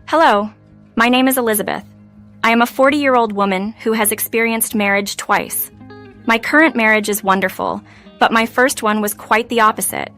Hello, my name is Elizabeth. I am a 40-year-old woman who has experienced marriage twice. My current marriage is wonderful, but my first one was quite the opposite.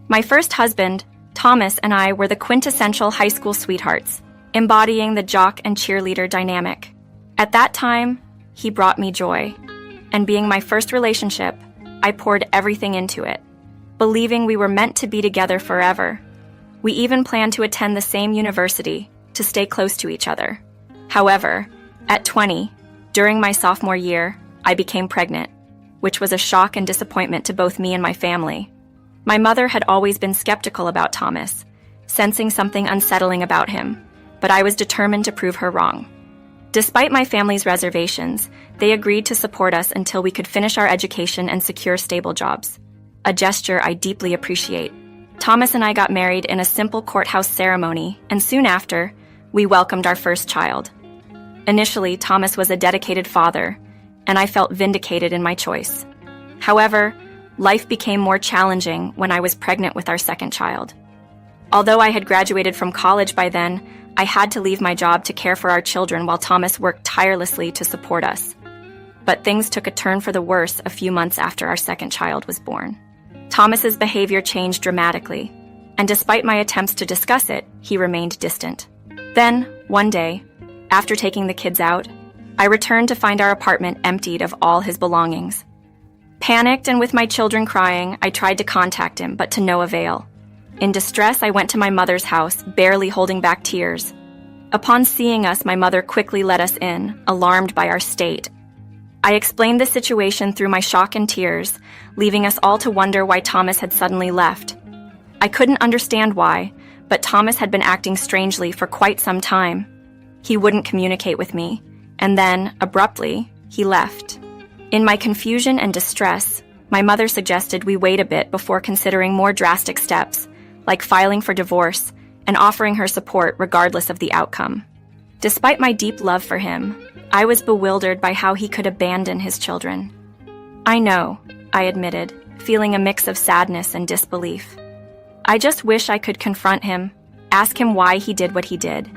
My first husband, Thomas, and I were the quintessential high school sweethearts, embodying the jock and cheerleader dynamic. At that time, he brought me joy, and being my first relationship, I poured everything into it, believing we were meant to be together forever. We even planned to attend the same university to stay close to each other. However, at 20, during my sophomore year, I became pregnant, which was a shock and disappointment to both me and my family. My mother had always been skeptical about Thomas, sensing something unsettling about him, but I was determined to prove her wrong. Despite my family's reservations, they agreed to support us until we could finish our education and secure stable jobs, a gesture I deeply appreciate. Thomas and I got married in a simple courthouse ceremony, and soon after, we welcomed our first child. Initially, Thomas was a dedicated father, and I felt vindicated in my choice. However, life became more challenging when I was pregnant with our second child. Although I had graduated from college by then, I had to leave my job to care for our children while Thomas worked tirelessly to support us. But things took a turn for the worse a few months after our second child was born. Thomas's behavior changed dramatically, and despite my attempts to discuss it, he remained distant. Then, one day, after taking the kids out, I returned to find our apartment emptied of all his belongings. Panicked and with my children crying, I tried to contact him, but to no avail. In distress, I went to my mother's house, barely holding back tears. Upon seeing us, my mother quickly let us in, alarmed by our state. I explained the situation through my shock and tears, leaving us all to wonder why Thomas had suddenly left. I couldn't understand why, but Thomas had been acting strangely for quite some time. He wouldn't communicate with me, and then, abruptly, he left. In my confusion and distress, my mother suggested we wait a bit before considering more drastic steps, like filing for divorce and offering her support regardless of the outcome. Despite my deep love for him, I was bewildered by how he could abandon his children. I know, I admitted, feeling a mix of sadness and disbelief. I just wish I could confront him, ask him why he did what he did.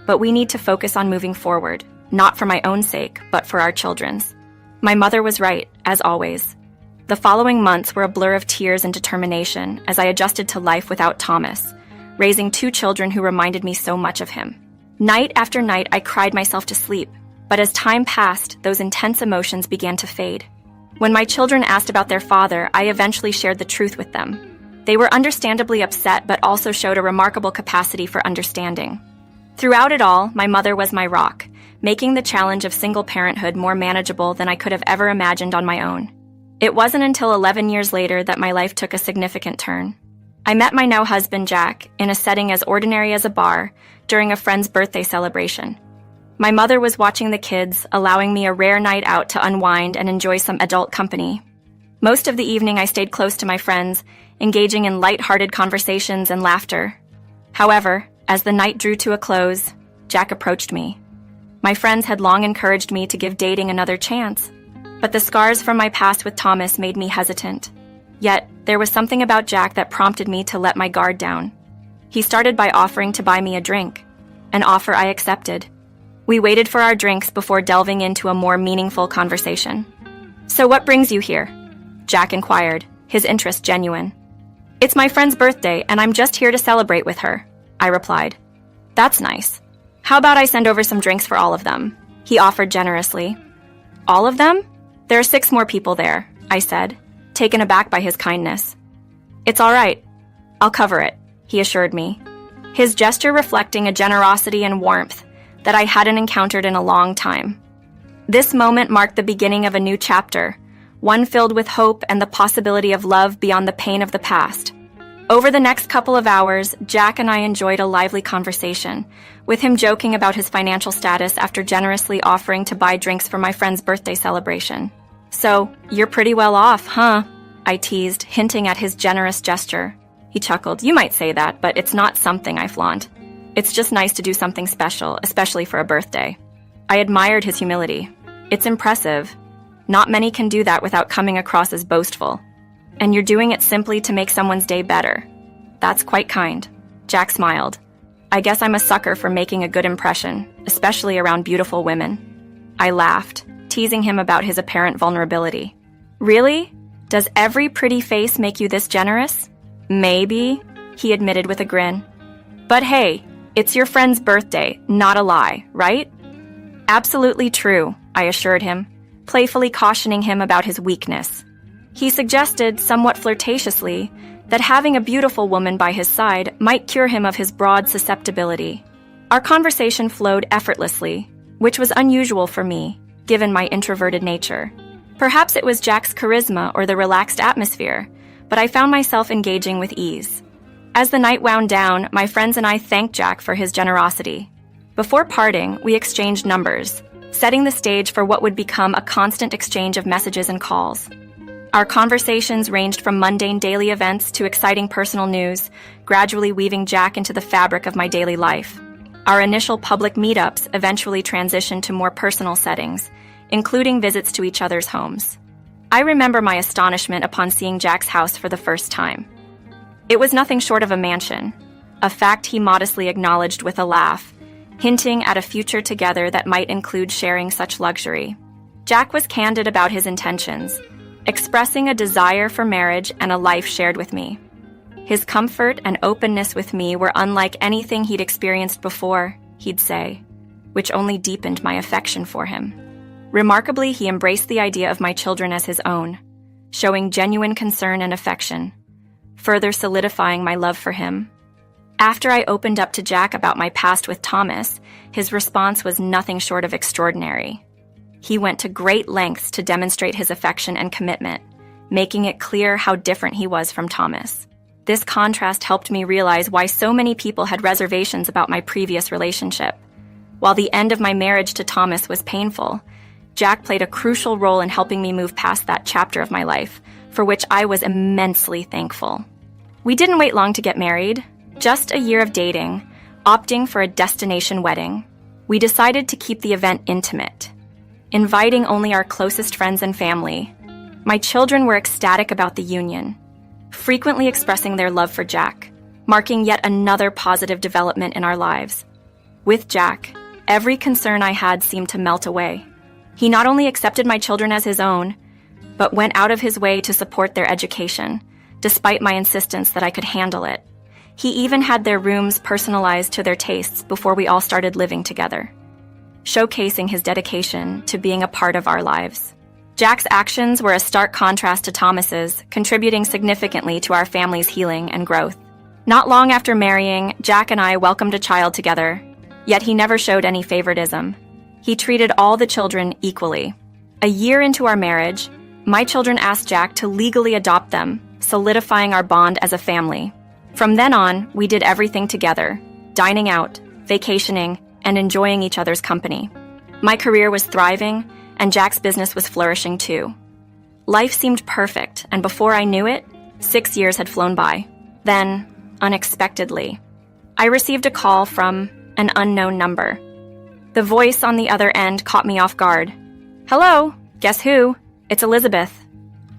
But we need to focus on moving forward, not for my own sake, but for our children's. My mother was right, as always. The following months were a blur of tears and determination as I adjusted to life without Thomas, raising two children who reminded me so much of him. Night after night, I cried myself to sleep, but as time passed, those intense emotions began to fade. When my children asked about their father, I eventually shared the truth with them. They were understandably upset, but also showed a remarkable capacity for understanding. Throughout it all, my mother was my rock, making the challenge of single parenthood more manageable than I could have ever imagined on my own. It wasn't until 11 years later that my life took a significant turn. I met my now husband, Jack, in a setting as ordinary as a bar during a friend's birthday celebration. My mother was watching the kids, allowing me a rare night out to unwind and enjoy some adult company. Most of the evening I stayed close to my friends, engaging in light-hearted conversations and laughter. However, as the night drew to a close, Jack approached me. My friends had long encouraged me to give dating another chance, but the scars from my past with Thomas made me hesitant. Yet, there was something about Jack that prompted me to let my guard down. He started by offering to buy me a drink, an offer I accepted. We waited for our drinks before delving into a more meaningful conversation. "So what brings you here?" Jack inquired, his interest genuine. "It's my friend's birthday, and I'm just here to celebrate with her," I replied. "That's nice. How about I send over some drinks for all of them?" he offered generously. "All of them? There are 6 more people there," I said, taken aback by his kindness. "It's all right. I'll cover it," he assured me, his gesture reflecting a generosity and warmth that I hadn't encountered in a long time. This moment marked the beginning of a new chapter, one filled with hope and the possibility of love beyond the pain of the past. Over the next couple of hours, Jack and I enjoyed a lively conversation, with him joking about his financial status after generously offering to buy drinks for my friend's birthday celebration. "So, you're pretty well off, huh?" I teased, hinting at his generous gesture. He chuckled. "You might say that, but it's not something I flaunt. It's just nice to do something special, especially for a birthday." I admired his humility. It's impressive. Not many can do that without coming across as boastful. And you're doing it simply to make someone's day better. That's quite kind. Jack smiled. I guess I'm a sucker for making a good impression, especially around beautiful women. I laughed, teasing him about his apparent vulnerability. Really? Does every pretty face make you this generous? Maybe, he admitted with a grin. But hey, it's your friend's birthday, not a lie, right? Absolutely true, I assured him, playfully cautioning him about his weakness. He suggested, somewhat flirtatiously, that having a beautiful woman by his side might cure him of his broad susceptibility. Our conversation flowed effortlessly, which was unusual for me, given my introverted nature. Perhaps it was Jack's charisma or the relaxed atmosphere, but I found myself engaging with ease. As the night wound down, my friends and I thanked Jack for his generosity. Before parting, we exchanged numbers, setting the stage for what would become a constant exchange of messages and calls. Our conversations ranged from mundane daily events to exciting personal news, gradually weaving Jack into the fabric of my daily life. Our initial public meetups eventually transitioned to more personal settings, including visits to each other's homes. I remember my astonishment upon seeing Jack's house for the first time. It was nothing short of a mansion, a fact he modestly acknowledged with a laugh, hinting at a future together that might include sharing such luxury. Jack was candid about his intentions, expressing a desire for marriage and a life shared with me. His comfort and openness with me were unlike anything he'd experienced before, he'd say, which only deepened my affection for him. Remarkably, he embraced the idea of my children as his own, showing genuine concern and affection, further solidifying my love for him. After I opened up to Jack about my past with Thomas, his response was nothing short of extraordinary. He went to great lengths to demonstrate his affection and commitment, making it clear how different he was from Thomas. This contrast helped me realize why so many people had reservations about my previous relationship. While the end of my marriage to Thomas was painful, Jack played a crucial role in helping me move past that chapter of my life, for which I was immensely thankful. We didn't wait long to get married, just a year of dating, opting for a destination wedding. We decided to keep the event intimate, inviting only our closest friends and family. My children were ecstatic about the union, frequently expressing their love for Jack, marking yet another positive development in our lives. With Jack, every concern I had seemed to melt away. He not only accepted my children as his own, but went out of his way to support their education, despite my insistence that I could handle it. He even had their rooms personalized to their tastes before we all started living together, showcasing his dedication to being a part of our lives. Jack's actions were a stark contrast to Thomas's, contributing significantly to our family's healing and growth. Not long after marrying, Jack and I welcomed a child together, yet he never showed any favoritism. He treated all the children equally. A year into our marriage, my children asked Jack to legally adopt them, solidifying our bond as a family. From then on, we did everything together, dining out, vacationing, and enjoying each other's company. My career was thriving, and Jack's business was flourishing too. Life seemed perfect, and before I knew it, 6 years had flown by. Then, unexpectedly, I received a call from an unknown number. The voice on the other end caught me off guard. "Hello, guess who? It's Elizabeth."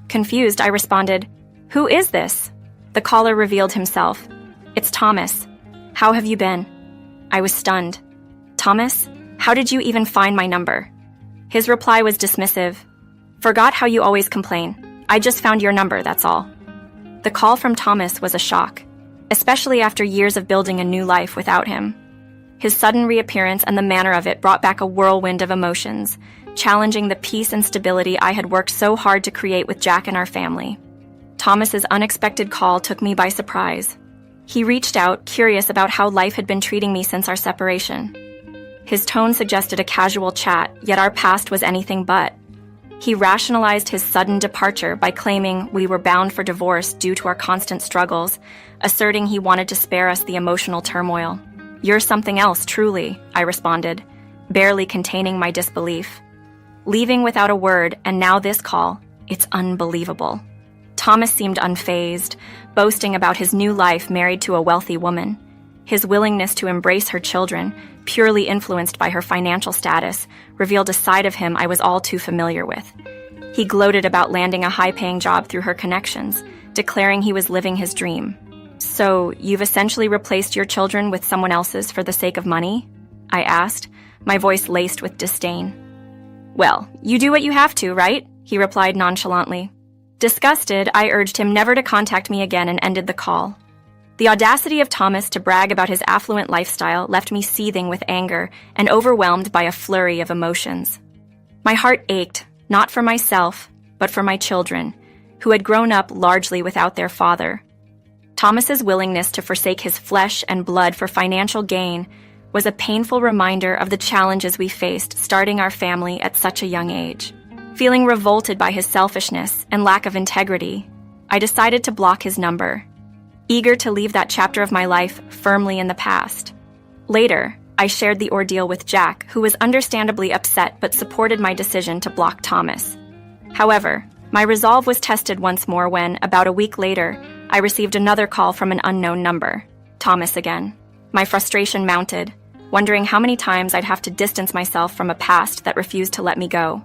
Confused, I responded, "Who is this?" The caller revealed himself. "It's Thomas. How have you been?" I was stunned. "Thomas, how did you even find my number?" His reply was dismissive. "Forgot how you always complain. I just found your number, that's all." The call from Thomas was a shock, especially after years of building a new life without him. His sudden reappearance and the manner of it brought back a whirlwind of emotions, challenging the peace and stability I had worked so hard to create with Jack and our family. Thomas's unexpected call took me by surprise. He reached out, curious about how life had been treating me since our separation. His tone suggested a casual chat, yet our past was anything but. He rationalized his sudden departure by claiming we were bound for divorce due to our constant struggles, asserting he wanted to spare us the emotional turmoil. "You're something else, truly," I responded, barely containing my disbelief. Leaving without a word, and now this call, it's unbelievable. Thomas seemed unfazed, boasting about his new life married to a wealthy woman. His willingness to embrace her children, purely influenced by her financial status, revealed a side of him I was all too familiar with. He gloated about landing a high-paying job through her connections, declaring he was living his dream. So, you've essentially replaced your children with someone else's for the sake of money? I asked, my voice laced with disdain. Well, you do what you have to, right? He replied nonchalantly. Disgusted, I urged him never to contact me again and ended the call. The audacity of Thomas to brag about his affluent lifestyle left me seething with anger and overwhelmed by a flurry of emotions. My heart ached, not for myself, but for my children, who had grown up largely without their father. Thomas's willingness to forsake his flesh and blood for financial gain was a painful reminder of the challenges we faced starting our family at such a young age. Feeling revolted by his selfishness and lack of integrity, I decided to block his number, eager to leave that chapter of my life firmly in the past. Later, I shared the ordeal with Jack, who was understandably upset but supported my decision to block Thomas. However, my resolve was tested once more when, about a week later, I received another call from an unknown number. Thomas again. My frustration mounted, wondering how many times I'd have to distance myself from a past that refused to let me go.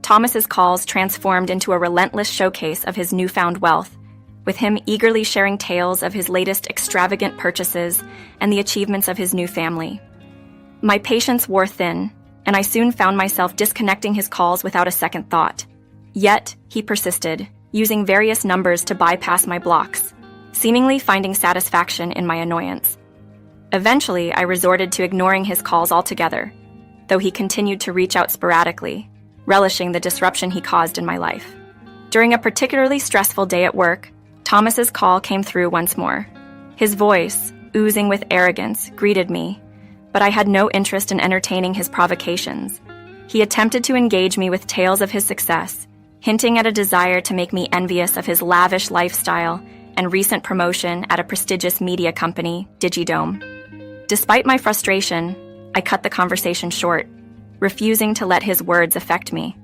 Thomas's calls transformed into a relentless showcase of his newfound wealth, with him eagerly sharing tales of his latest extravagant purchases and the achievements of his new family. My patience wore thin, and I soon found myself disconnecting his calls without a second thought. Yet, he persisted, using various numbers to bypass my blocks, seemingly finding satisfaction in my annoyance. Eventually, I resorted to ignoring his calls altogether, though he continued to reach out sporadically, relishing the disruption he caused in my life. During a particularly stressful day at work, Thomas's call came through once more. His voice, oozing with arrogance, greeted me, but I had no interest in entertaining his provocations. He attempted to engage me with tales of his success, hinting at a desire to make me envious of his lavish lifestyle and recent promotion at a prestigious media company, Digidome. Despite my frustration, I cut the conversation short, refusing to let his words affect me.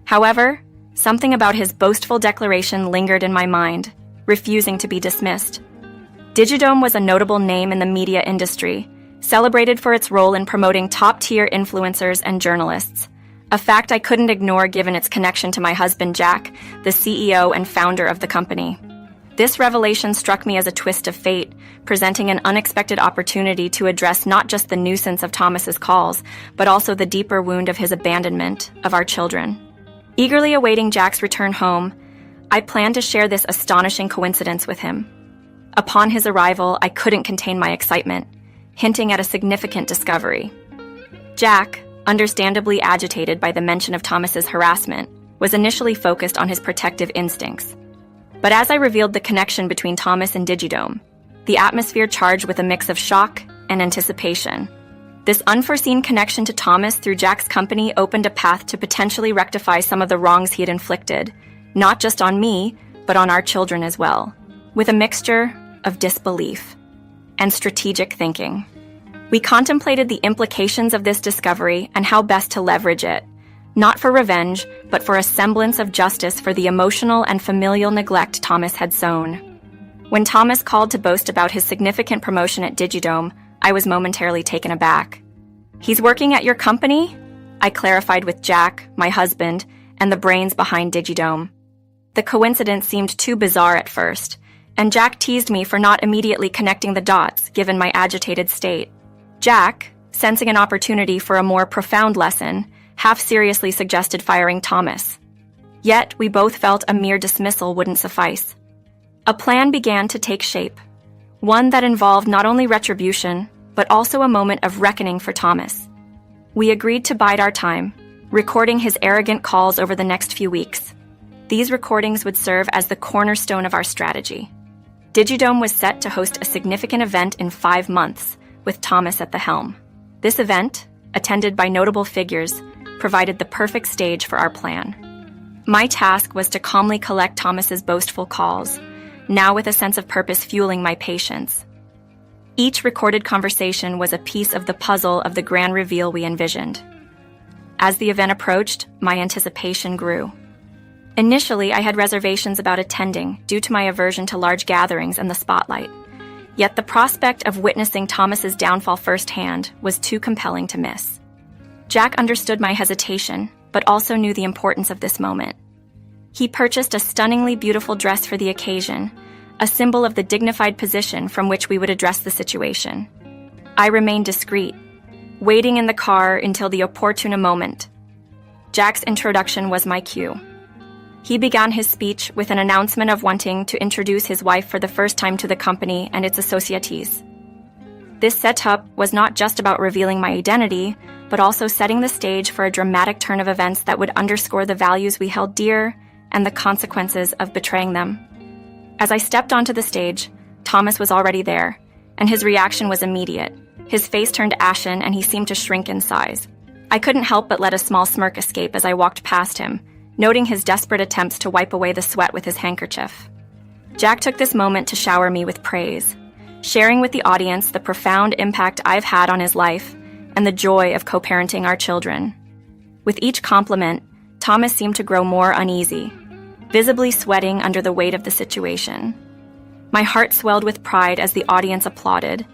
However, something about his boastful declaration lingered in my mind, refusing to be dismissed. Digidome was a notable name in the media industry, celebrated for its role in promoting top-tier influencers and journalists, a fact I couldn't ignore given its connection to my husband Jack, the CEO and founder of the company. This revelation struck me as a twist of fate, presenting an unexpected opportunity to address not just the nuisance of Thomas's calls, but also the deeper wound of his abandonment of our children. Eagerly awaiting Jack's return home, I planned to share this astonishing coincidence with him. Upon his arrival, I couldn't contain my excitement, hinting at a significant discovery. Jack, understandably agitated by the mention of Thomas's harassment, was initially focused on his protective instincts. But as I revealed the connection between Thomas and Digidome, the atmosphere charged with a mix of shock and anticipation. This unforeseen connection to Thomas through Jack's company opened a path to potentially rectify some of the wrongs he had inflicted, not just on me, but on our children as well, with a mixture of disbelief and strategic thinking. We contemplated the implications of this discovery and how best to leverage it, not for revenge, but for a semblance of justice for the emotional and familial neglect Thomas had sown. When Thomas called to boast about his significant promotion at Digidome, I was momentarily taken aback. "He's working at your company?" I clarified with Jack, my husband, and the brains behind Digidome. The coincidence seemed too bizarre at first, and Jack teased me for not immediately connecting the dots given my agitated state. Jack, sensing an opportunity for a more profound lesson, half-seriously suggested firing Thomas. Yet, we both felt a mere dismissal wouldn't suffice. A plan began to take shape, one that involved not only retribution, but also a moment of reckoning for Thomas. We agreed to bide our time, recording his arrogant calls over the next few weeks. These recordings would serve as the cornerstone of our strategy. Digidome was set to host a significant event in 5 months, with Thomas at the helm. This event, attended by notable figures, provided the perfect stage for our plan. My task was to calmly collect Thomas's boastful calls, now with a sense of purpose fueling my patience. Each recorded conversation was a piece of the puzzle of the grand reveal we envisioned. As the event approached, my anticipation grew. Initially, I had reservations about attending due to my aversion to large gatherings and the spotlight. Yet the prospect of witnessing Thomas's downfall firsthand was too compelling to miss. Jack understood my hesitation, but also knew the importance of this moment. He purchased a stunningly beautiful dress for the occasion, a symbol of the dignified position from which we would address the situation. I remained discreet, waiting in the car until the opportune moment. Jack's introduction was my cue. He began his speech with an announcement of wanting to introduce his wife for the first time to the company and its associates. This setup was not just about revealing my identity, but also setting the stage for a dramatic turn of events that would underscore the values we held dear and the consequences of betraying them. As I stepped onto the stage, Thomas was already there, and his reaction was immediate. His face turned ashen and he seemed to shrink in size. I couldn't help but let a small smirk escape as I walked past him, noting his desperate attempts to wipe away the sweat with his handkerchief. Jack took this moment to shower me with praise, sharing with the audience the profound impact I've had on his life and the joy of co-parenting our children. With each compliment, Thomas seemed to grow more uneasy, visibly sweating under the weight of the situation. My heart swelled with pride as the audience applauded,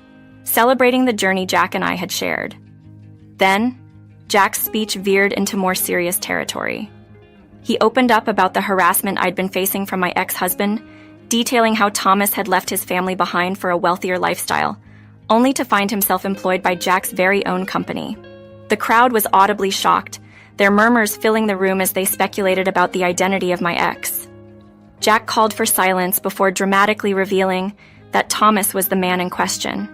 celebrating the journey Jack and I had shared. Then, Jack's speech veered into more serious territory. He opened up about the harassment I'd been facing from my ex-husband, detailing how Thomas had left his family behind for a wealthier lifestyle, only to find himself employed by Jack's very own company. The crowd was audibly shocked, their murmurs filling the room as they speculated about the identity of my ex. Jack called for silence before dramatically revealing that Thomas was the man in question.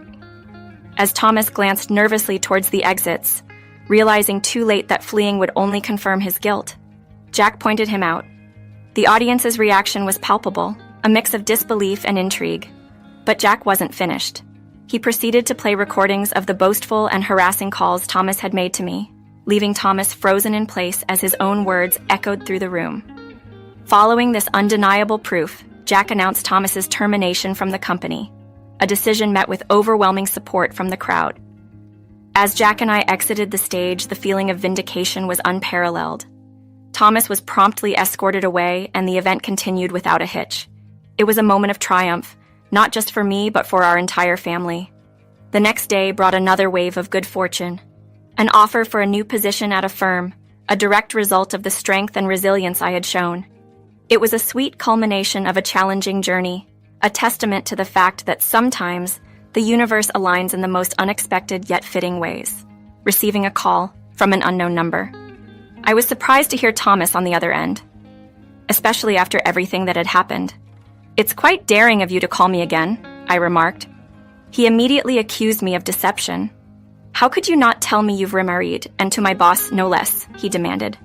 As Thomas glanced nervously towards the exits, realizing too late that fleeing would only confirm his guilt, Jack pointed him out. The audience's reaction was palpable, a mix of disbelief and intrigue. But Jack wasn't finished. He proceeded to play recordings of the boastful and harassing calls Thomas had made to me, leaving Thomas frozen in place as his own words echoed through the room. Following this undeniable proof, Jack announced Thomas's termination from the company, a decision met with overwhelming support from the crowd. As Jack and I exited the stage, the feeling of vindication was unparalleled. Thomas was promptly escorted away, and the event continued without a hitch. It was a moment of triumph, not just for me, but for our entire family. The next day brought another wave of good fortune. An offer for a new position at a firm, a direct result of the strength and resilience I had shown. It was a sweet culmination of a challenging journey, a testament to the fact that sometimes the universe aligns in the most unexpected yet fitting ways. Receiving a call from an unknown number. I was surprised to hear Thomas on the other end, especially after everything that had happened. "It's quite daring of you to call me again," I remarked. He immediately accused me of deception. "How could you not tell me you've remarried, and to my boss no less?" he demanded.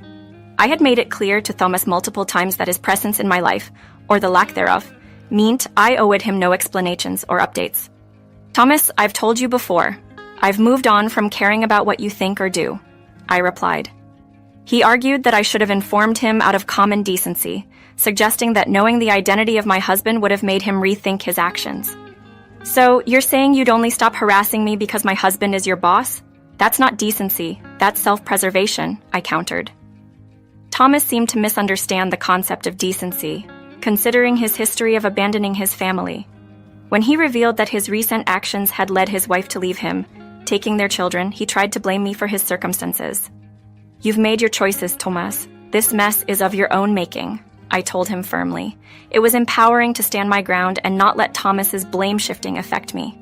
I had made it clear to Thomas multiple times that his presence in my life, or the lack thereof, meant I owed him no explanations or updates. "Thomas, I've told you before. I've moved on from caring about what you think or do," I replied. He argued that I should have informed him out of common decency, suggesting that knowing the identity of my husband would have made him rethink his actions. "So, you're saying you'd only stop harassing me because my husband is your boss? That's not decency, that's self-preservation," I countered. Thomas seemed to misunderstand the concept of decency, considering his history of abandoning his family. When he revealed that his recent actions had led his wife to leave him, taking their children, he tried to blame me for his circumstances. "You've made your choices, Thomas. This mess is of your own making," I told him firmly. It was empowering to stand my ground and not let Thomas's blame-shifting affect me.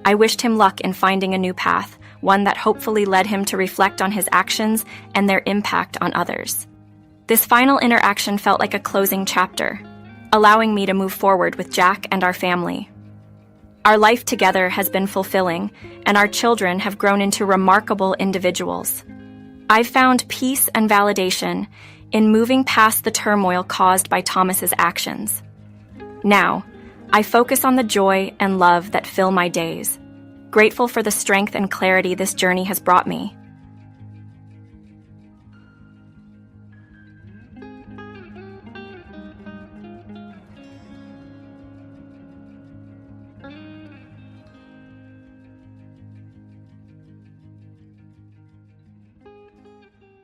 I wished him luck in finding a new path, one that hopefully led him to reflect on his actions and their impact on others. This final interaction felt like a closing chapter, allowing me to move forward with Jack and our family. Our life together has been fulfilling, and our children have grown into remarkable individuals. I've found peace and validation in moving past the turmoil caused by Thomas's actions. Now, I focus on the joy and love that fill my days, grateful for the strength and clarity this journey has brought me.